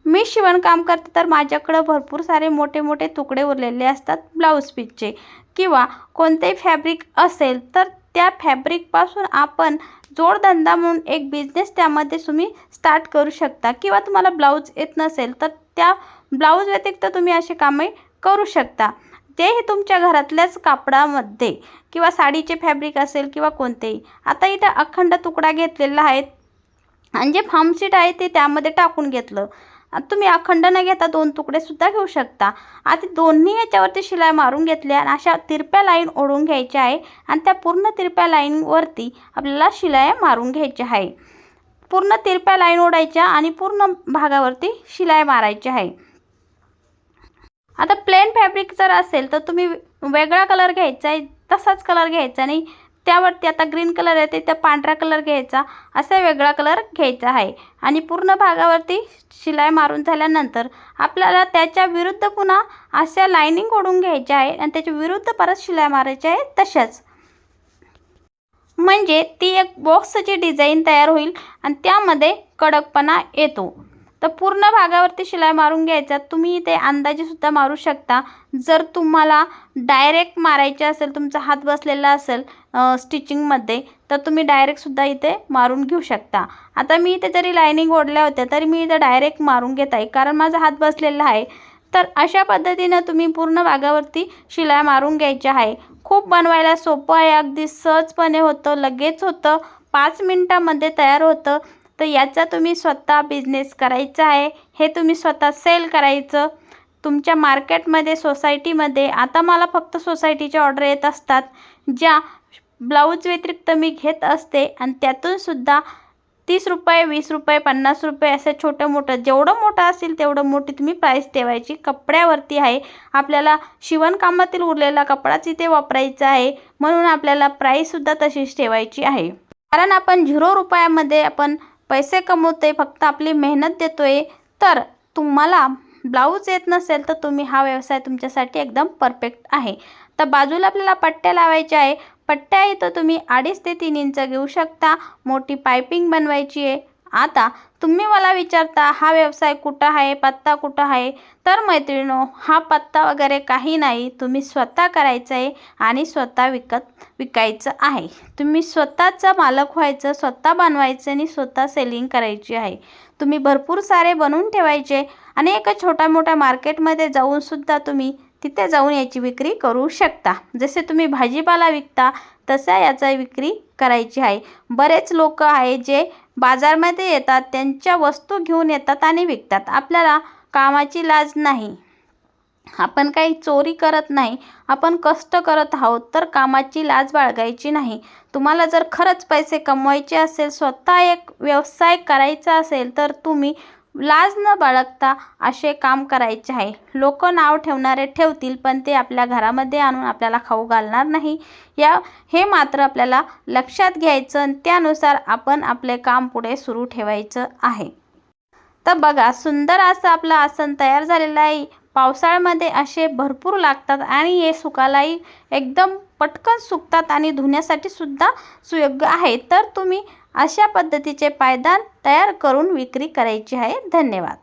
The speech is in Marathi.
मी शिवणकाम करते तर माझ्याकडे भरपूर सारे मोठे मोठे तुकडे उरलेले असतात ब्लाऊज पीसचे, किंवा कोणतेही फॅब्रिक असेल तर त्या फॅब्रिकपासून आपण जोडधंदा म्हणून एक बिझनेस त्यामध्ये तुम्ही स्टार्ट करू शकता। किंवा तुम्हाला ब्लाऊज येत नसेल तर त्या ब्लाऊज व्यतिरिक्त तुम्ही असे कामे करू शकता, तेही तुमच्या घरातल्याच कापडामध्ये, किंवा साडीचे फॅब्रिक असेल किंवा कोणतेही। आता इथं अखंड तुकडा घेतलेला आहे आणि जे फार्मशीट आहे ते त्यामध्ये टाकून घेतलं। तुम्ही अखंड न घेता 2 तुकडे सुद्धा घेऊ शकता। आता दोन्ही याच्यावरती शिलाई मारून घेतल्या आणि अशा तिरप्या लाईन ओढून घ्यायच्या आहे आणि त्या पूर्ण तिरप्या लाईनवरती आपल्याला शिलाई मारून घ्यायची आहे। पूर्ण तिरप्या लाईन ओढायच्या आणि पूर्ण भागावरती शिलाई मारायची आहे। आता प्लेन फॅब्रिक जर असेल तर तुम्ही वेगळा कलर घ्यायचा आहे, तसाच कलर घ्यायचा नाही, त्यावरती आता ग्रीन कलर येते तर पांढरा कलर घ्यायचा, असा वेगळा कलर घ्यायचा आहे। आणि पूर्ण भागावरती शिलाई मारून झाल्यानंतर आपल्याला त्याच्या विरुद्ध पुन्हा अशा लाइनिंग ओढून घ्यायच्या आहे आणि त्याच्या विरुद्ध परत शिलाई मारायची आहे तशाच, म्हणजे ती एक बॉक्सची डिझाइन तयार होईल आणि त्यामध्ये कडकपणा येतो। तर पूर्ण भागावरती शिलाई मारून घ्यायचा। तुम्ही ते अंदाजे सुद्धा मारू शकता। जर तुम्हाला डायरेक्ट मारायचे असेल, तुमचा हात बसलेला असेल स्टिचिंगमध्ये, तर तुम्ही डायरेक्ट सुद्धा इथे मारून घेऊ शकता। आता मी इथे जरी लाइनिंग ओढल्या होत्या तरी मी इथे डायरेक्ट मारून घेत आहे, कारण माझा हात बसलेला आहे। तर अशा पद्धतीने तुम्ही पूर्ण भागावरती शिलाई मारून घ्यायची आहे। खूप बनवायला सोपं आहे, अगदी सहजपणे होतं, लगेच होतं, 5 मिनिटांमध्ये तयार होतं। तर याचा तुम्ही स्वतः बिझनेस करायचा आहे, हे तुम्ही स्वतः सेल करायचं तुमच्या मार्केटमध्ये, सोसायटीमध्ये। आता मला फक्त सोसायटीच्या ऑर्डर येत असतात, ज्या ब्लाऊज व्यतिरिक्त मी घेत असते आणि त्यातून सुद्धा 30 रुपये, 20 रुपये, 50 रुपये असे छोटं मोठं, जेवढं मोठं असेल तेवढं मोठी तुम्ही प्राईस ठेवायची। कपड्यावरती आहे, आपल्याला शिवणकामातील उरलेला कपडाच इथे वापरायचा आहे, म्हणून आपल्याला प्राईससुद्धा तशीच ठेवायची आहे। कारण आपण 0 रुपयामध्ये आपण पैसे कमवतोय, फक्त आपली मेहनत देतोय। तर तुम्हाला ब्लाऊज येत नसेल तर तुम्ही हा व्यवसाय तुमच्यासाठी एकदम परफेक्ट आहे। तर बाजूला आपल्याला पट्ट्या लावायच्या आहे। पट्ट्या इथं तुम्ही 2.5 ते 3 इंच घेऊ शकता। मोठी पाइपिंग बनवायची आहे। आता तुम्ही मला विचारता हा व्यवसाय कुठं आहे, पत्ता कुठं आहे? तर मैत्रिणींनो, हा पत्ता वगैरे काही नाही, तुम्ही स्वतः करायचं आहे आणि स्वतः विकायचं आहे। तुम्ही स्वतःचा मालक व्हायचं, स्वतः बनवायचं आणि स्वतः सेलिंग करायची आहे। तुम्ही भरपूर सारे बनवून ठेवायचे आणि एका छोट्या मोठ्या मार्केटमध्ये जाऊन सुद्धा तुम्ही तिथे जाऊन याची विक्री करू शकता। जसे तुम्ही भाजीपाला विकता तसा याचा विक्री करायची आहे। बरेच लोक आहे जे बाजारमध्ये येतात, त्यांच्या वस्तू घेऊन येतात आणि विकतात। आपल्याला कामाची लाज नाही, आपण काही चोरी करत नाही, आपण कष्ट करत आहोत, तर कामाची लाज बाळगायची नाही। तुम्हाला जर खरंच पैसे कमवायचे असेल, स्वतः एक व्यवसाय करायचा असेल, तर तुम्ही लाज न बाळगता असे काम करायचे आहे। लोक नाव ठेवणारे ठेवतील, पण ते आपल्या घरामध्ये आणून आपल्याला खाऊ घालणार नाही, हे मात्र आपल्याला लक्षात घ्यायचं आणि त्यानुसार आपण आपले काम पुढे सुरू ठेवायचं आहे। तर बघा, सुंदर असं आपलं आसन तयार झालेलं आहे। पावसाळ्यामध्ये असे भरपूर लागतात आणि हे सुकायलाही एकदम पटकन सुकतात आणि धुण्यासाठी सुद्धा सुयोग्य आहे। तर तुम्ही अशा पद्धतीचे पायदान तयार करून विक्री करायची आहे। धन्यवाद।